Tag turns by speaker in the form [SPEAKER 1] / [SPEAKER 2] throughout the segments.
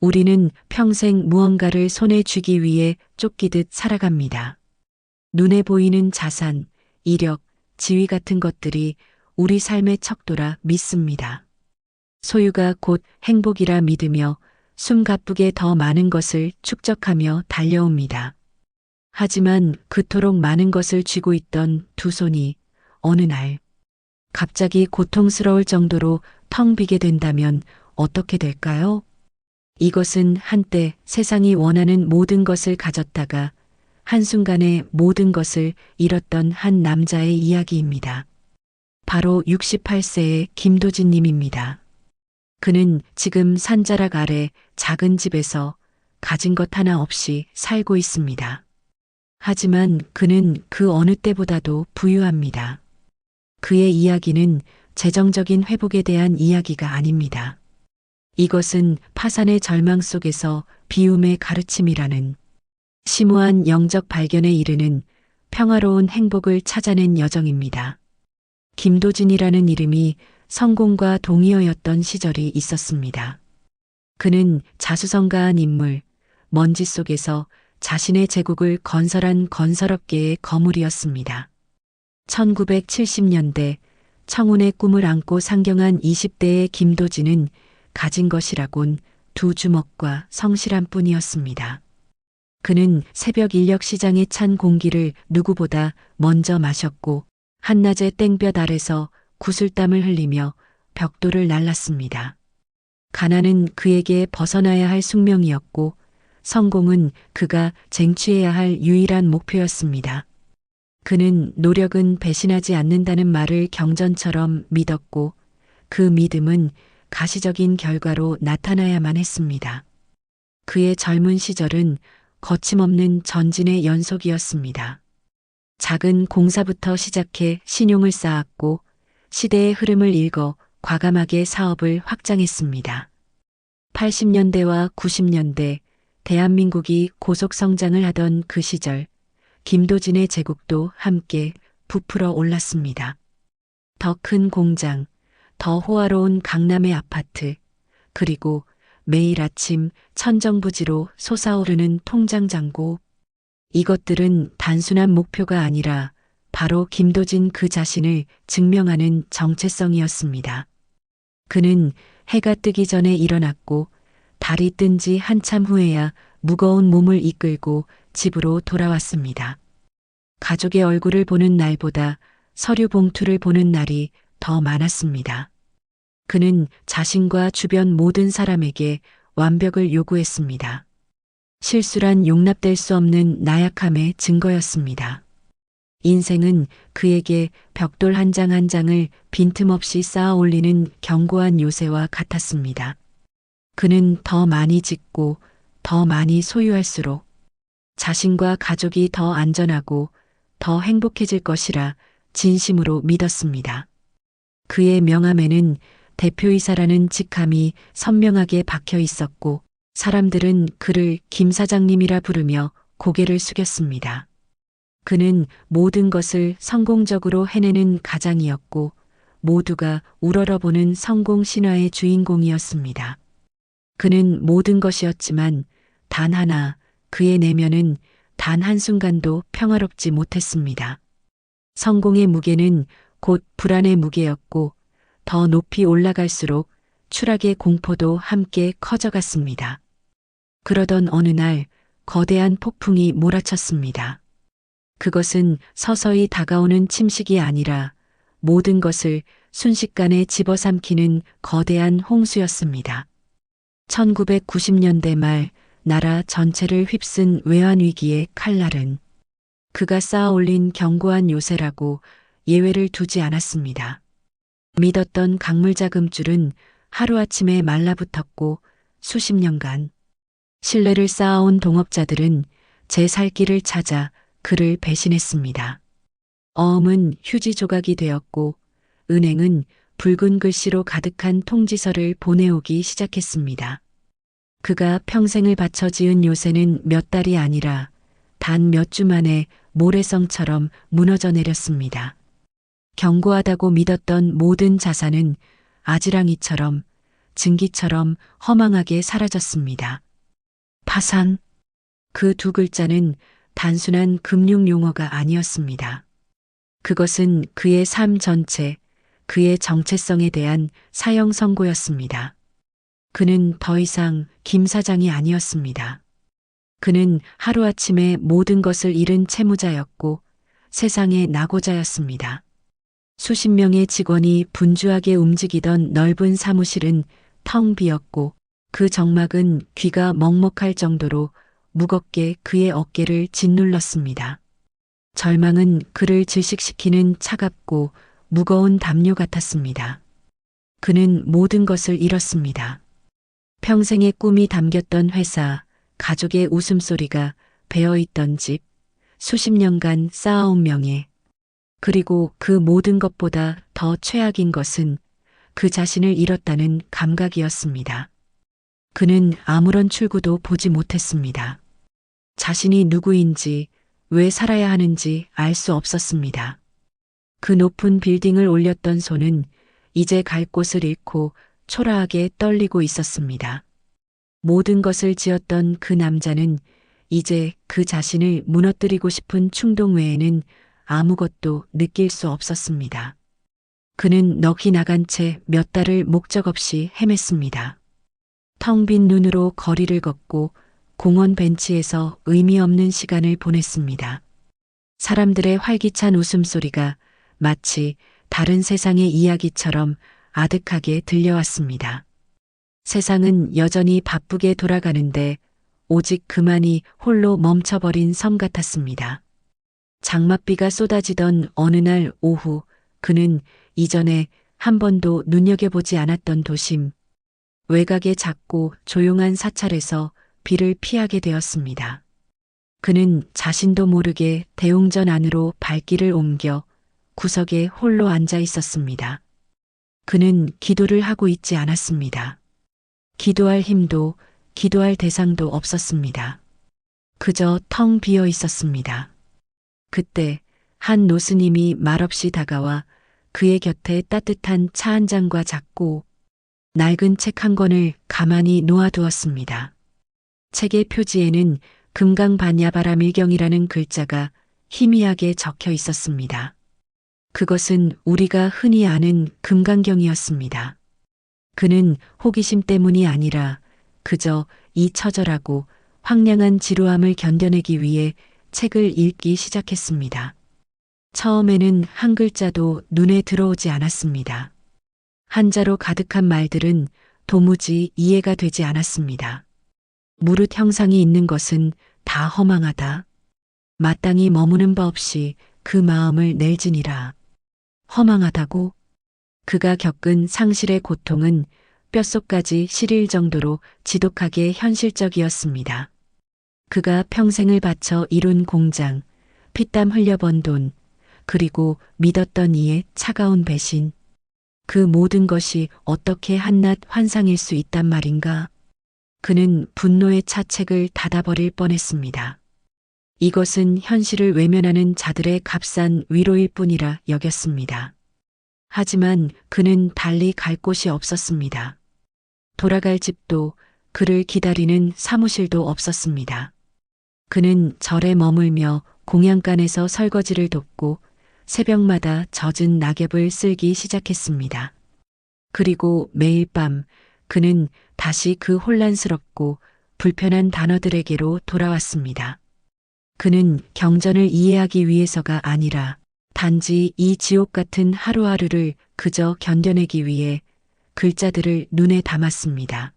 [SPEAKER 1] 우리는 평생 무언가를 손에 쥐기 위해 쫓기듯 살아갑니다. 눈에 보이는 자산, 이력, 지위 같은 것들이 우리 삶의 척도라 믿습니다. 소유가 곧 행복이라 믿으며 숨가쁘게 더 많은 것을 축적하며 달려옵니다. 하지만 그토록 많은 것을 쥐고 있던 두 손이 어느 날 갑자기 고통스러울 정도로 텅 비게 된다면 어떻게 될까요? 이것은 한때 세상이 원하는 모든 것을 가졌다가 한순간에 모든 것을 잃었던 한 남자의 이야기입니다. 바로 68세의 김도진 님입니다. 그는 지금 산자락 아래 작은 집에서 가진 것 하나 없이 살고 있습니다. 하지만 그는 그 어느 때보다도 부유합니다. 그의 이야기는 재정적인 회복에 대한 이야기가 아닙니다. 이것은 파산의 절망 속에서 비움의 가르침이라는 심오한 영적 발견에 이르는 평화로운 행복을 찾아낸 여정입니다. 김도진이라는 이름이 성공과 동의어였던 시절이 있었습니다. 그는 자수성가한 인물, 먼지 속에서 자신의 제국을 건설한 건설업계의 거물이었습니다. 1970년대 청운의 꿈을 안고 상경한 20대의 김도진은 가진 것이라곤 두 주먹과 성실한 뿐이었습니다. 그는 새벽 인력 시장에 찬 공기를 누구보다 먼저 마셨고 한낮의 땡볕 아래서 구슬땀을 흘리며 벽돌을 날랐습니다. 가난은 그에게 벗어나야 할 숙명이었고 성공은 그가 쟁취해야 할 유일한 목표였습니다. 그는 노력은 배신하지 않는다는 말을 경전처럼 믿었고 그 믿음은 가시적인 결과로 나타나야만 했습니다. 그의 젊은 시절은 거침없는 전진의 연속이었습니다. 작은 공사부터 시작해 신용을 쌓았고 시대의 흐름을 읽어 과감하게 사업을 확장했습니다. 80년대와 90년대 대한민국이 고속 성장을 하던 그 시절 김도진의 제국도 함께 부풀어 올랐습니다. 더 큰 공장, 더 호화로운 강남의 아파트, 그리고 매일 아침 천정부지로 솟아오르는 통장 잔고. 이것들은 단순한 목표가 아니라 바로 김도진 그 자신을 증명하는 정체성이었습니다. 그는 해가 뜨기 전에 일어났고 달이 뜬 지 한참 후에야 무거운 몸을 이끌고 집으로 돌아왔습니다. 가족의 얼굴을 보는 날보다 서류 봉투를 보는 날이 더 많았습니다. 그는 자신과 주변 모든 사람에게 완벽을 요구했습니다. 실수란 용납될 수 없는 나약함의 증거였습니다. 인생은 그에게 벽돌 한 장 한 장을 빈틈없이 쌓아 올리는 견고한 요새와 같았습니다. 그는 더 많이 짓고 더 많이 소유할수록 자신과 가족이 더 안전하고 더 행복해질 것이라 진심으로 믿었습니다. 그의 명함에는 대표이사라는 직함이 선명하게 박혀 있었고 사람들은 그를 김 사장님이라 부르며 고개를 숙였습니다. 그는 모든 것을 성공적으로 해내는 가장이었고 모두가 우러러보는 성공 신화의 주인공이었습니다. 그는 모든 것이었지만 단 하나 그의 내면은 단 한순간도 평화롭지 못했습니다. 성공의 무게는 곧 불안의 무게였고 더 높이 올라갈수록 추락의 공포도 함께 커져갔습니다. 그러던 어느 날 거대한 폭풍이 몰아쳤습니다. 그것은 서서히 다가오는 침식이 아니라 모든 것을 순식간에 집어삼키는 거대한 홍수였습니다. 1990년대 말 나라 전체를 휩쓴 외환위기의 칼날은 그가 쌓아올린 견고한 요새라고 예외를 두지 않았습니다. 믿었던 강물자금줄은 하루아침에 말라붙었고 수십 년간 신뢰를 쌓아온 동업자들은 제 살 길을 찾아 그를 배신했습니다. 어음은 휴지 조각이 되었고 은행은 붉은 글씨로 가득한 통지서를 보내오기 시작했습니다. 그가 평생을 바쳐 지은 요새는 몇 달이 아니라 단 몇 주 만에 모래성처럼 무너져 내렸습니다. 견고하다고 믿었던 모든 자산은 아지랑이처럼 증기처럼 허망하게 사라졌습니다. 파산. 그 두 글자는 단순한 금융 용어가 아니었습니다. 그것은 그의 삶 전체, 그의 정체성에 대한 사형 선고였습니다. 그는 더 이상 김 사장이 아니었습니다. 그는 하루아침에 모든 것을 잃은 채무자였고 세상의 낙오자였습니다. 수십 명의 직원이 분주하게 움직이던 넓은 사무실은 텅 비었고 그 정막은 귀가 먹먹할 정도로 무겁게 그의 어깨를 짓눌렀습니다. 절망은 그를 질식시키는 차갑고 무거운 담요 같았습니다. 그는 모든 것을 잃었습니다. 평생의 꿈이 담겼던 회사, 가족의 웃음소리가 배어있던 집, 수십 년간 쌓아온 명예, 그리고 그 모든 것보다 더 최악인 것은 그 자신을 잃었다는 감각이었습니다. 그는 아무런 출구도 보지 못했습니다. 자신이 누구인지, 왜 살아야 하는지 알 수 없었습니다. 그 높은 빌딩을 올렸던 손은 이제 갈 곳을 잃고 초라하게 떨리고 있었습니다. 모든 것을 지었던 그 남자는 이제 그 자신을 무너뜨리고 싶은 충동 외에는 아무것도 느낄 수 없었습니다. 그는 넋이 나간 채 몇 달을 목적 없이 헤맸습니다. 텅 빈 눈으로 거리를 걷고 공원 벤치에서 의미 없는 시간을 보냈습니다. 사람들의 활기찬 웃음소리가 마치 다른 세상의 이야기처럼 아득하게 들려왔습니다. 세상은 여전히 바쁘게 돌아가는데 오직 그만이 홀로 멈춰버린 섬 같았습니다. 장맛비가 쏟아지던 어느 날 오후 그는 이전에 한 번도 눈여겨보지 않았던 도심, 외곽의 작고 조용한 사찰에서 비를 피하게 되었습니다. 그는 자신도 모르게 대웅전 안으로 발길을 옮겨 구석에 홀로 앉아 있었습니다. 그는 기도를 하고 있지 않았습니다. 기도할 힘도 기도할 대상도 없었습니다. 그저 텅 비어 있었습니다. 그때 한 노스님이 말없이 다가와 그의 곁에 따뜻한 차 한 잔과 작고 낡은 책 한 권을 가만히 놓아두었습니다. 책의 표지에는 금강반야바라밀경이라는 글자가 희미하게 적혀 있었습니다. 그것은 우리가 흔히 아는 금강경이었습니다. 그는 호기심 때문이 아니라 그저 이 처절하고 황량한 지루함을 견뎌내기 위해 책을 읽기 시작했습니다. 처음에는 한 글자도 눈에 들어오지 않았습니다. 한자로 가득한 말들은 도무지 이해가 되지 않았습니다. 무릇 형상이 있는 것은 다 허망하다. 마땅히 머무는 바 없이 그 마음을 낼지니라. 허망하다고? 그가 겪은 상실의 고통은 뼛속까지 시릴 정도로 지독하게 현실적이었습니다. 그가 평생을 바쳐 이룬 공장, 피땀 흘려 번 돈, 그리고 믿었던 이의 차가운 배신. 그 모든 것이 어떻게 한낱 환상일 수 있단 말인가? 그는 분노의 차책을 닫아버릴 뻔했습니다. 이것은 현실을 외면하는 자들의 값싼 위로일 뿐이라 여겼습니다. 하지만 그는 달리 갈 곳이 없었습니다. 돌아갈 집도 그를 기다리는 사무실도 없었습니다. 그는 절에 머물며 공양간에서 설거지를 돕고 새벽마다 젖은 낙엽을 쓸기 시작했습니다. 그리고 매일 밤 그는 다시 그 혼란스럽고 불편한 단어들에게로 돌아왔습니다. 그는 경전을 이해하기 위해서가 아니라 단지 이 지옥 같은 하루하루를 그저 견뎌내기 위해 글자들을 눈에 담았습니다.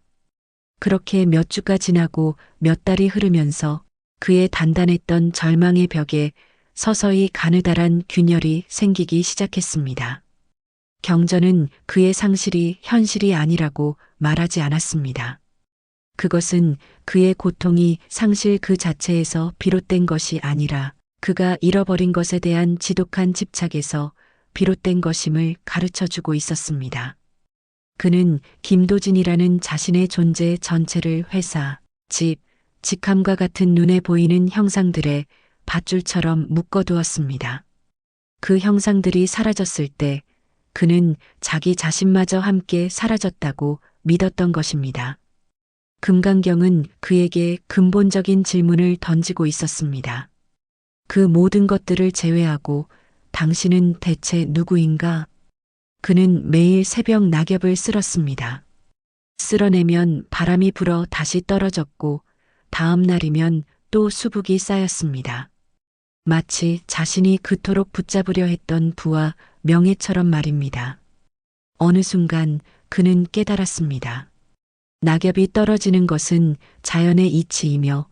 [SPEAKER 1] 그렇게 몇 주가 지나고 몇 달이 흐르면서 그의 단단했던 절망의 벽에 서서히 가느다란 균열이 생기기 시작했습니다. 경전은 그의 상실이 현실이 아니라고 말하지 않았습니다. 그것은 그의 고통이 상실 그 자체에서 비롯된 것이 아니라 그가 잃어버린 것에 대한 지독한 집착에서 비롯된 것임을 가르쳐주고 있었습니다. 그는 김도진이라는 자신의 존재 전체를 회사, 집, 직함과 같은 눈에 보이는 형상들에 밧줄처럼 묶어두었습니다. 그 형상들이 사라졌을 때 그는 자기 자신마저 함께 사라졌다고 믿었던 것입니다. 금강경은 그에게 근본적인 질문을 던지고 있었습니다. 그 모든 것들을 제외하고 당신은 대체 누구인가? 그는 매일 새벽 낙엽을 쓸었습니다. 쓸어내면 바람이 불어 다시 떨어졌고 다음 날이면 또 수북이 쌓였습니다. 마치 자신이 그토록 붙잡으려 했던 부와 명예처럼 말입니다. 어느 순간 그는 깨달았습니다. 낙엽이 떨어지는 것은 자연의 이치이며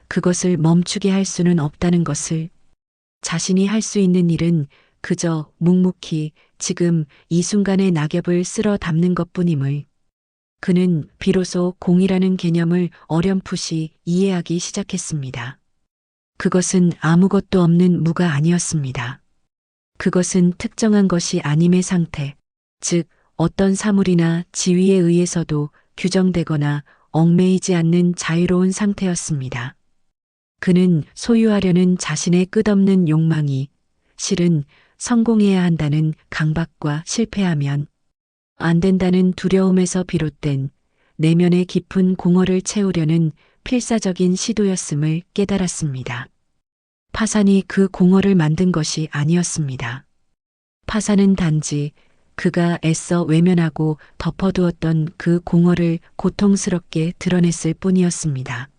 [SPEAKER 1] 그것을 멈추게 할 수는 없다는 것을, 자신이 할 수 있는 일은 그저 묵묵히 지금 이 순간의 낙엽을 쓸어 담는 것뿐임을, 그는 비로소 공이라는 개념을 어렴풋이 이해하기 시작했습니다. 그것은 아무것도 없는 무가 아니었습니다. 그것은 특정한 것이 아님의 상태, 즉 어떤 사물이나 지위에 의해서도 규정되거나 얽매이지 않는 자유로운 상태였습니다. 그는 소유하려는 자신의 끝없는 욕망이 실은 성공해야 한다는 강박과 실패하면 안 된다는 두려움에서 비롯된 내면의 깊은 공허를 채우려는 필사적인 시도였음을 깨달았습니다. 파산이 그 공허를 만든 것이 아니었습니다. 파산은 단지 그가 애써 외면하고 덮어두었던 그 공허를 고통스럽게 드러냈을 뿐이었습니다.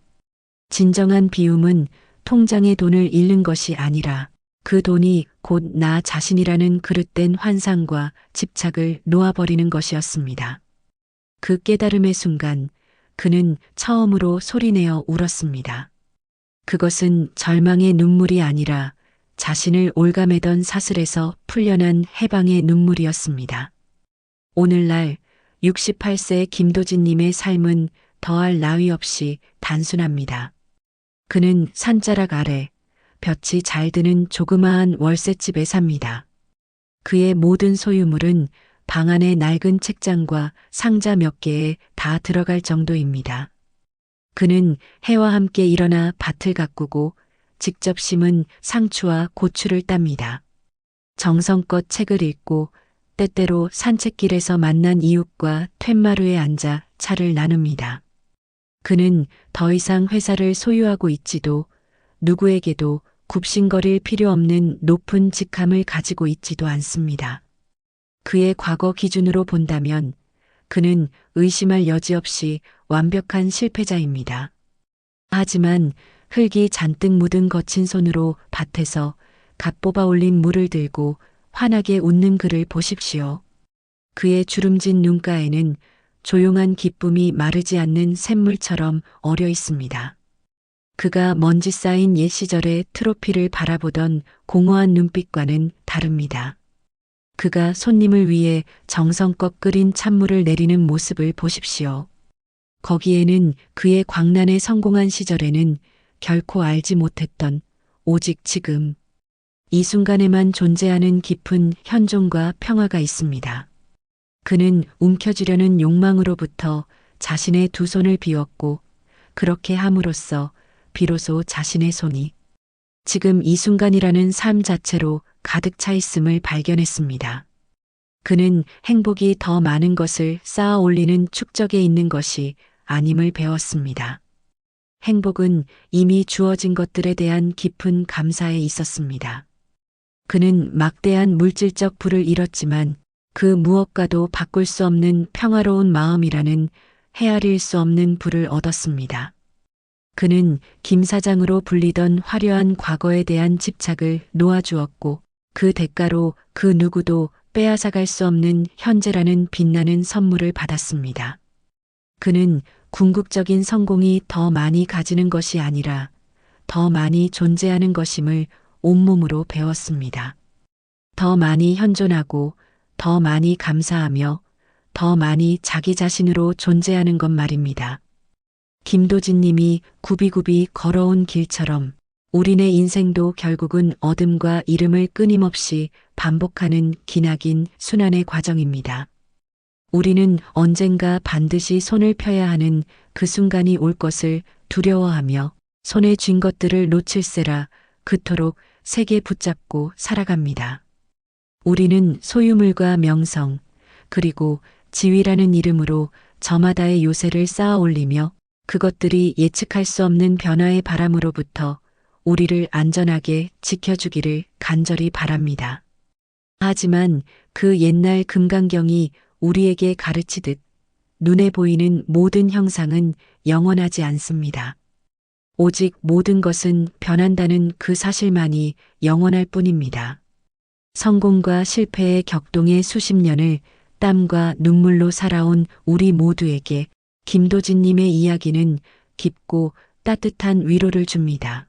[SPEAKER 1] 진정한 비움은 통장에 돈을 잃는 것이 아니라 그 돈이 곧 나 자신이라는 그릇된 환상과 집착을 놓아버리는 것이었습니다. 그 깨달음의 순간 그는 처음으로 소리내어 울었습니다. 그것은 절망의 눈물이 아니라 자신을 올가매던 사슬에서 풀려난 해방의 눈물이었습니다. 오늘날 68세 김도진님의 삶은 더할 나위 없이 단순합니다. 그는 산자락 아래 볕이 잘 드는 조그마한 월세집에 삽니다. 그의 모든 소유물은 방 안의 낡은 책장과 상자 몇 개에 다 들어갈 정도입니다. 그는 해와 함께 일어나 밭을 가꾸고 직접 심은 상추와 고추를 땁니다. 정성껏 책을 읽고 때때로 산책길에서 만난 이웃과 툇마루에 앉아 차를 나눕니다. 그는 더 이상 회사를 소유하고 있지도 누구에게도 굽신거릴 필요 없는 높은 직함을 가지고 있지도 않습니다. 그의 과거 기준으로 본다면 그는 의심할 여지 없이 완벽한 실패자입니다. 하지만 흙이 잔뜩 묻은 거친 손으로 밭에서 갓 뽑아 올린 물을 들고 환하게 웃는 그를 보십시오. 그의 주름진 눈가에는 조용한 기쁨이 마르지 않는 샘물처럼 어려 있습니다. 그가 먼지 쌓인 옛 시절의 트로피를 바라보던 공허한 눈빛과는 다릅니다. 그가 손님을 위해 정성껏 끓인 찬물을 내리는 모습을 보십시오. 거기에는 그의 광란에 성공한 시절에는 결코 알지 못했던 오직 지금 이 순간에만 존재하는 깊은 현존과 평화가 있습니다. 그는 움켜쥐려는 욕망으로부터 자신의 두 손을 비웠고 그렇게 함으로써 비로소 자신의 손이 지금 이 순간이라는 삶 자체로 가득 차 있음을 발견했습니다. 그는 행복이 더 많은 것을 쌓아 올리는 축적에 있는 것이 아님을 배웠습니다. 행복은 이미 주어진 것들에 대한 깊은 감사에 있었습니다. 그는 막대한 물질적 부를 잃었지만 그 무엇과도 바꿀 수 없는 평화로운 마음이라는 헤아릴 수 없는 부를 얻었습니다. 그는 김 사장으로 불리던 화려한 과거에 대한 집착을 놓아주었고 그 대가로 그 누구도 빼앗아갈 수 없는 현재라는 빛나는 선물을 받았습니다. 그는 궁극적인 성공이 더 많이 가지는 것이 아니라 더 많이 존재하는 것임을 온몸으로 배웠습니다. 더 많이 현존하고 더 많이 감사하며 더 많이 자기 자신으로 존재하는 것 말입니다. 김도진 님이 굽이굽이 걸어온 길처럼 우리네 인생도 결국은 어둠과 이름을 끊임없이 반복하는 기나긴 순환의 과정입니다. 우리는 언젠가 반드시 손을 펴야 하는 그 순간이 올 것을 두려워하며 손에 쥔 것들을 놓칠세라 그토록 세게 붙잡고 살아갑니다. 우리는 소유물과 명성, 그리고 지위라는 이름으로 저마다의 요새를 쌓아 올리며 그것들이 예측할 수 없는 변화의 바람으로부터 우리를 안전하게 지켜주기를 간절히 바랍니다. 하지만 그 옛날 금강경이 우리에게 가르치듯 눈에 보이는 모든 형상은 영원하지 않습니다. 오직 모든 것은 변한다는 그 사실만이 영원할 뿐입니다. 성공과 실패의 격동의 수십 년을 땀과 눈물로 살아온 우리 모두에게 김도진님의 이야기는 깊고 따뜻한 위로를 줍니다.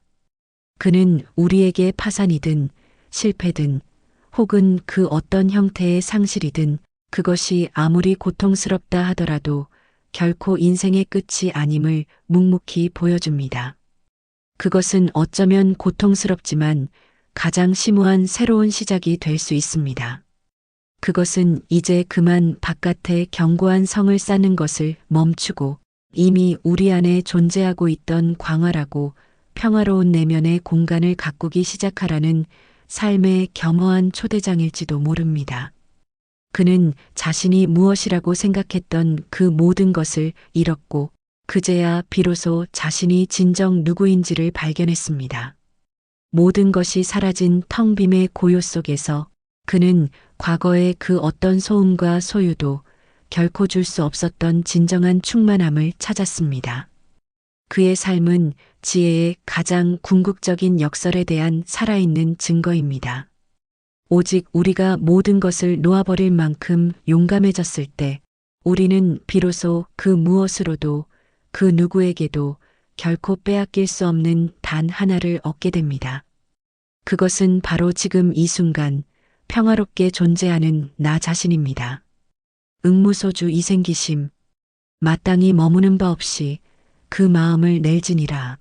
[SPEAKER 1] 그는 우리에게 파산이든 실패든 혹은 그 어떤 형태의 상실이든 그것이 아무리 고통스럽다 하더라도 결코 인생의 끝이 아님을 묵묵히 보여줍니다. 그것은 어쩌면 고통스럽지만 가장 심오한 새로운 시작이 될 수 있습니다. 그것은 이제 그만 바깥에 견고한 성을 쌓는 것을 멈추고 이미 우리 안에 존재하고 있던 광활하고 평화로운 내면의 공간을 가꾸기 시작하라는 삶의 겸허한 초대장일지도 모릅니다. 그는 자신이 무엇이라고 생각했던 그 모든 것을 잃었고 그제야 비로소 자신이 진정 누구인지를 발견했습니다. 모든 것이 사라진 텅 빔의 고요 속에서 그는 과거의 그 어떤 소음과 소유도 결코 줄 수 없었던 진정한 충만함을 찾았습니다. 그의 삶은 지혜의 가장 궁극적인 역설에 대한 살아있는 증거입니다. 오직 우리가 모든 것을 놓아버릴 만큼 용감해졌을 때 우리는 비로소 그 무엇으로도 그 누구에게도 결코 빼앗길 수 없는 단 하나를 얻게 됩니다. 그것은 바로 지금 이 순간 평화롭게 존재하는 나 자신입니다. 응무소주 이생기심 마땅히 머무는 바 없이 그 마음을 낼지니라.